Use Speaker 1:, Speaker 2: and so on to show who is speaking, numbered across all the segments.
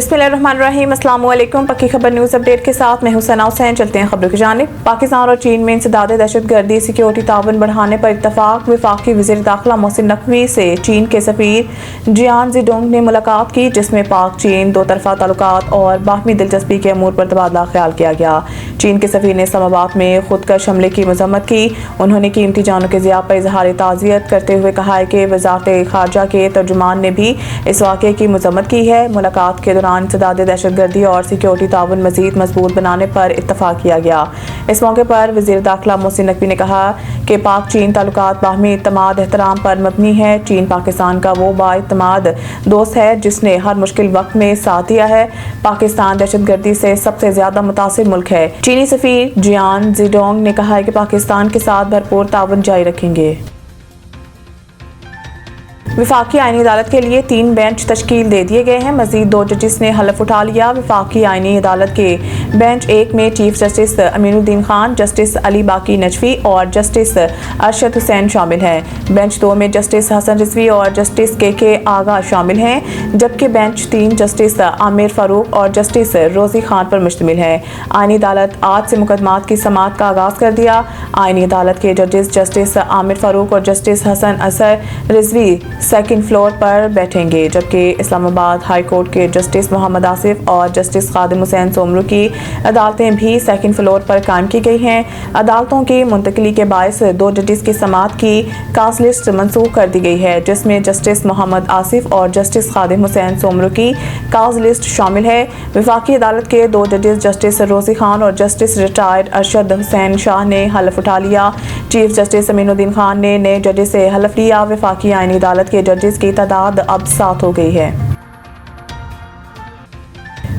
Speaker 1: बिस्मिल्लाहिर्रहमानिर्रहीम, अस्सलाम वालेकुम। पक्की खबर न्यूज़ अपडेट के साथ मैं हुसैन हुसैन। चलते हैं खबरों की जानिब। पाकिस्तान और चीन में इंसदाद दहशतगर्दी सिक्योरिटी ताउन बढ़ाने पर इत्तफाक। वफाकी वज़ीर दाखिला मोहसिन नकवी से चीन के सफ़ीर जियान ज़िडोंग ने मुलाकात की, जिसमें पाक चीन दो तरफ़ा ताल्लुकात और बाहमी दिलचस्पी के अमूर पर तबादला ख्याल किया गया। चीन के सफ़ीर ने इस्लामाबाद में खुदकश हमले की मज़म्मत की। उन्होंने कीमती जानों के ज़िया पर इज़हार ताज़ियत करते हुए कहा है कि वज़ारत ख़ारजा के तर्जुमान ने भी इस वाक़े की मज़म्मत की है। मुलाकात के दौरान इंसदाद दहशतगर्दी और सिक्योरिटी ताउन मज़ीद मजबूत बनाने पर इत्तफाक किया गया। इस मौके पर वज़ीर दाखिला मोहसिन नकवी ने कहा कि पाक चीन ताल्लुकात बाहमी इत्तमाद एहतराम पर मबनी है। चीन पाकिस्तान का वो बाइत्तमाद दोस्त है जिसने हर मुश्किल वक्त में साथ दिया है। पाकिस्तान दहशतगर्दी से सबसे ज़्यादा मुतासिर मुल्क है। चीनी सफ़ीर जियान ज़िडोंग ने कहा है कि पाकिस्तान के साथ भरपूर ताउन जारी रखेंगे। वफाकी आईनी अदालत के लिए 3 बेंच तश्कील दे दिए गए हैं। मजीद 2 जजिस ने हलफ उठा लिया। वफाकी आईनी अदालत के बेंच 1 में chief justice Aminuddin Khan, justice Ali बाकी नजफी और जस्टिस अरशद हुसैन शामिल हैं। बेंच 2 में जस्टिस हसन रिजवी और जस्टिस के आगा शामिल हैं, जबकि बेंच 3 जस्टिस आमिर फारूक और जस्टिस रोजी खान पर मुश्तमिल है। आईनी अदालत आज से मुकदमात की समाअत का आगाज कर दिया। आईनी अदालत के जजेस जस्टिस आमिर फारूक और जस्टिस हसन असर रिजवी सेकंड फ्लोर पर बैठेंगे, जबकि इस्लामाबाद हाई कोर्ट के जस्टिस मोहम्मद आसिफ और जस्टिस खादिम हुसैन सोमरू की अदालतें भी सेकंड फ्लोर पर कायम की गई हैं। अदालतों की मुंतकली के बायस 2 जजेस की समाअत की कास लिस्ट मनसूख कर दी गई है, जिसमें जस्टिस मोहम्मद आसिफ और जस्टिस खादिम हुसैन सोमरू की कास लिस्ट शामिल है। वफाकी अदालत के 2 जजेस जस्टिस रोजी खान और जस्टिस रिटायर्ड अरशद हुसैन शाह ने हलफ उठा लिया। चीफ जस्टिस अमीनुद्दीन खान ने नए जजेस से हलफ लिया। वफाकी आईनी अदालत के जजेस की तादाद अब 7 हो गई है।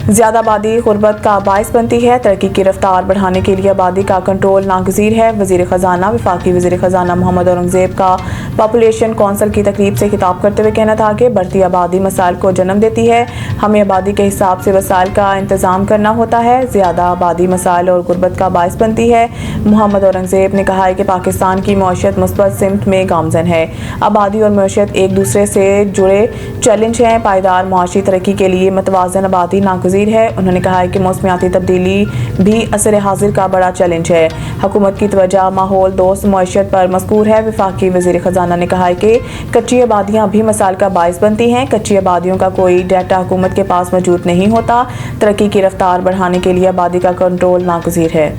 Speaker 1: ज़्यादा आबादी गुर्बत का बायस बनती है। तरक्की की रफ्तार बढ़ाने के लिए आबादी का कंट्रोल नागज़ीर है। वज़ीर ख़जाना वफाकी वज़ीर ख़जाना मोहम्मद औरंगज़ेब का पॉपुलेशन कौंसिल की तकरीब से खिताब करते हुए कहना था कि बढ़ती आबादी मसाइल को जन्म देती है। हमें आबादी के हिसाब से वसाइल का इंतज़ाम करना होता है। ज़्यादा आबादी मसाइल और गुर्बत का बायस बनती है। मोहम्मद औरंगज़ेब ने कहा है कि पाकिस्तान की मईशत मुस्बत सिमत में गामज़न है। आबादी और मईशत एक दूसरे से जुड़े चैलेंज हैं। पायदार मुआशी तरक्की के लिए मतवाज़न आबादी नागज़ीर है। उन्होंने कहा है कि मौसमियाती तब्दीली भी असर हाजिर का बड़ा चैलेंज है। हुकूमत की तवज्जो माहौल दोस्त मईशत पर मज़कूर है। वफाकी वज़ीर ख़जाना ने कहा है कि कच्ची आबादियाँ भी मसाइल का बायस बनती हैं। कच्ची आबादियों का कोई डाटा हुकूमत के पास मौजूद नहीं होता। तरक्की की रफ्तार बढ़ाने के लिए आबादी का कंट्रोल नागज़ीर है।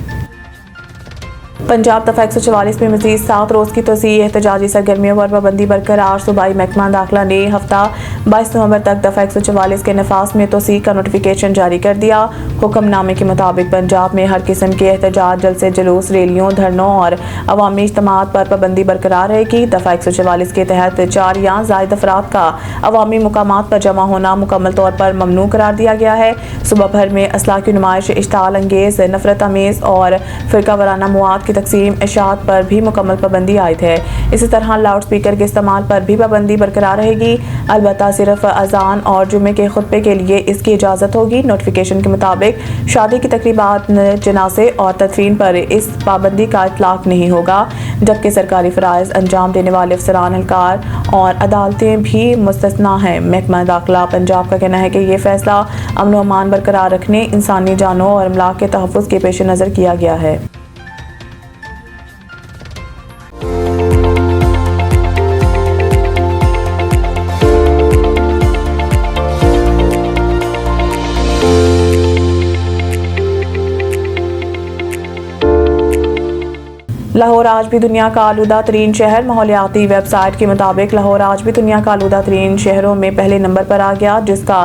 Speaker 1: पंजाब दफ़ा 144 में मज़ीद 7 रोज़ की तोसी एहतजाजी सरगर्मियों पर पाबंदी बरकरार। सूबाई महकमा दाखिला ने हफ्ता 22 नवंबर तक दफ़ा 144 के नफाज में तोसी का नोटिफिकेशन जारी कर दिया। हुक्मनामे के मुताबिक पंजाब में हर किस्म के एहतजाज, जलसे जुलूस, रैलियों, धरनों और अवामी इज्तिमात पर पाबंदी बरकरार रहेगी। दफ़ा 144 के तहत 4 या ज़ायद अफराद का अवामी मुकामात पर जमा होना मुकम्मल तौर पर ममनू करार दिया गया है। सुबह भर में असला की नुमाइश, इश्ताल अंगेज़, नफरत आमेज़ और फ़िरका वाराना मवाद तकसीम इशात पर भी मुकम्मल पाबंदी आयद है। इसी तरह लाउड स्पीकर के इस्तेमाल पर भी पाबंदी बरकरार रहेगी। अलबत्ता सिर्फ अजान और जुमे के खुतबे के लिए इसकी इजाज़त होगी। नोटिफिकेशन के मुताबिक शादी की तकरीबात, जनाजे और तदफीन पर इस पाबंदी का इतलाक नहीं होगा, जबकि सरकारी फ़राइज़ अंजाम देने वाले अफसरान, एहलकार और अदालतें भी मुस्तस्ना हैं। महकमा दाखिला पंजाब का कहना है कि यह फैसला अमन व अमान बरकरार रखने, इंसानी जानों और अमलाक के तहफ़्फ़ुज़ के पेश नज़र किया गया है। लाहौर आज भी दुनिया का आलूदा तरीन शहर। माहौलियाती वेबसाइट के मुताबिक लाहौर आज भी दुनिया का आलूदा तरीन शहरों में पहले नंबर पर आ गया, जिसका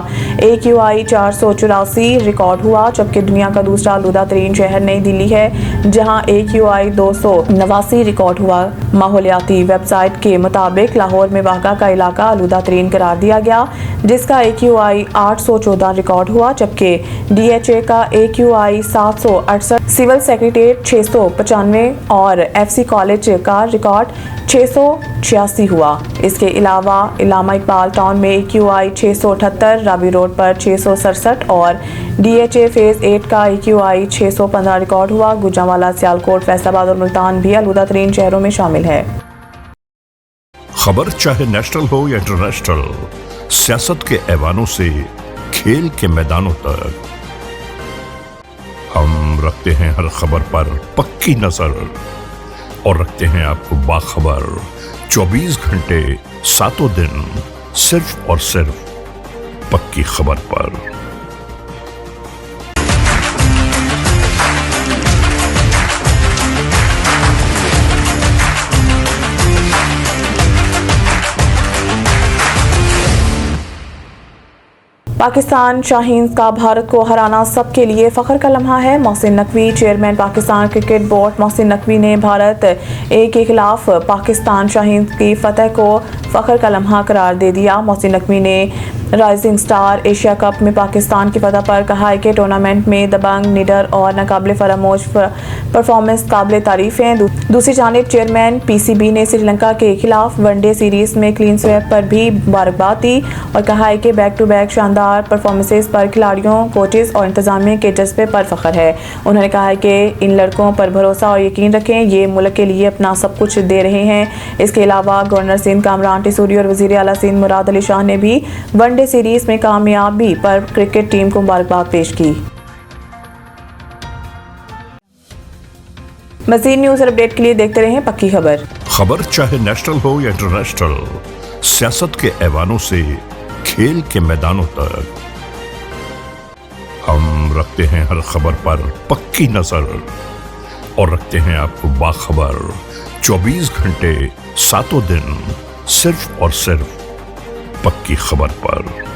Speaker 1: AQI 484 रिकॉर्ड हुआ, जबकि दुनिया का दूसरा आलूदा तरीन शहर नई दिल्ली है, जहां AQI 289 रिकॉर्ड हुआ। माहौलियाती वेबसाइट के मुताबिक लाहौर में वाक़ा का इलाका आलूदा तरीन करार दिया गया, जिसका AQI 814 रिकॉर्ड हुआ, जबकि DHA का AQI 768, सिविल सेक्रेटेरिएट 695 और FC कॉलेज का रिकॉर्ड 686 हुआ। इसके अलावा इलामा इकबाल टाउन में AQI 678, राबी रोड पर 667 और DHA फेज़ 8 का AQI 615 रिकॉर्ड हुआ। गुजरांवाला, सियालकोट, फैसलाबाद और मुल्तान भी आलूदा तरीन शहरों में शामिल है।
Speaker 2: खबर चाहे नेशनल हो या इंटरनेशनल, सियासत के ऐवानों से खेल के मैदानों तक। हम रखते हैं हर खबर पर पक्की नजर और रखते हैं आपको बाखबर 24 घंटे 7 दिन सिर्फ और सिर्फ पक्की खबर पर।
Speaker 1: पाकिस्तान शाहीन्स का भारत को हराना सबके लिए फ़ख्र का लम्हा है। Mohsin Naqvi, chairman Pakistan cricket board. Mohsin Naqvi ने भारत ए के खिलाफ पाकिस्तान शाहीन्स की फतह को फ़ख्र का लम्हा करार दे दिया। मोहसिन नकवी ने राइजिंग स्टार एशिया कप में पाकिस्तान की फतह पर कहा है कि टूर्नामेंट में दबंग, निडर और नाकाबिले फरामोश परफॉर्मेंस काबिल तारीफ है। दूसरी जानिब चेयरमैन PCB ने श्रीलंका के खिलाफ वनडे सीरीज में क्लीन स्वेप पर भी मुबारकबाद दी और कहा है कि बैक टू बैक शानदार परफॉर्मेंसेस पर खिलाड़ियों, कोचेस और इंतजामिया के जज्बे पर फख्र है। उन्होंने कहा है कि इन लड़कों पर भरोसा और यकीन रखें, ये मुल्क के लिए अपना सब कुछ दे रहे हैं। इसके अलावा गवर्नर सिंध कामरान टिसूरी और वज़ीर आला सिंध मुराद अली शाह ने भी वनडे सीरीज में कामयाबी पर क्रिकेट टीम को मुबारकबाद पेश की। मज़ीद न्यूज़ और अपडेट के लिए देखते रहें पक्की खबर।
Speaker 2: खबर चाहे नेशनल हो या इंटरनेशनल, सियासत के ऐवानों से खेल के मैदानों तक। हम रखते हैं हर खबर पर पक्की नजर और रखते हैं आपको बाखबर 24 घंटे 7 दिन सिर्फ और सिर्फ पक्की खबर पर।